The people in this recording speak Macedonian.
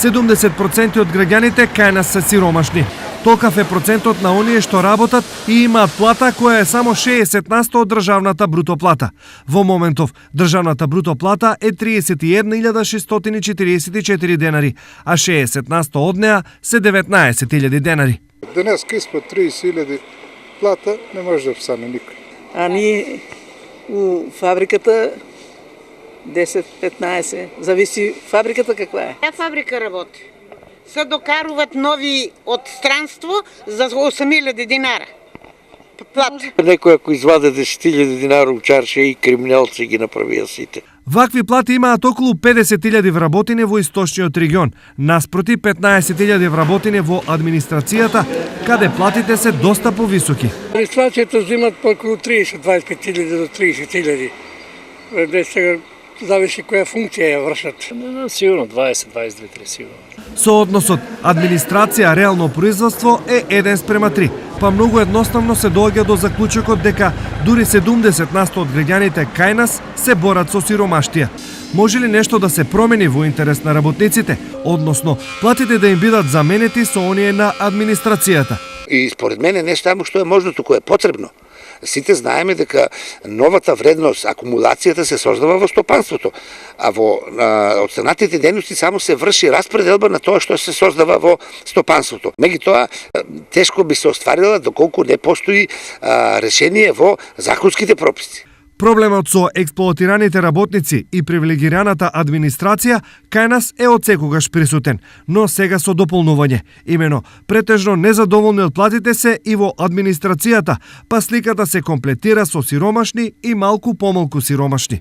70% од граѓаните кај нас се сиромашни. Толкав е процентот на оние што работат и имаат плата која е само 60% од државната бруто плата. Во моментов, државната бруто плата е 31.644 денари, а 60% од неа се 19.000 денари. Денеска испод 30.000 плата не може да обстане никој. А ние у фабриката 10-15, зависи фабриката каква е. Таа фабрика работи. Се докаруват нови од странство за 8.000 динара. Плата. Некој ако изваде 10.000 динара у чарше и криминалци ги направија сите. Вакви плати имаат околу 50.000 вработени во источниот регион, наспроти 15.000 вработени во администрацијата, каде платите се доста повисоки. Администрацијата земат по околу 30-25.000 до 30.000. Сега зависи која функција ја вршат. Сигурно 20-22-3 сигурно. Соодносот администрација реално производство е 1:3, па многу едноставно се доаѓа до заклучокот дека дури 70% од граѓаните кај нас се борат со сиромаштија. Може ли нешто да се промени во интерес на работниците, односно платите да им бидат заменети со оние на администрацијата? И според мене не само што е можно, туку е потребно. Сите знаеме дека новата вредност, акумулацијата се создава во стопанството, а во останатите дејности само се врши распределба на тоа што се создава во стопанството. Меѓутоа, тешко би се остварила доколку не постои решение во законските прописи. Проблемот со експлоатираните работници и привилегираната администрација кај нас е од секогаш присутен, но сега со дополнување. Имено, претежно незадоволни од платите се и во администрацијата, па сликата се комплетира со сиромашни и малку помалку сиромашни.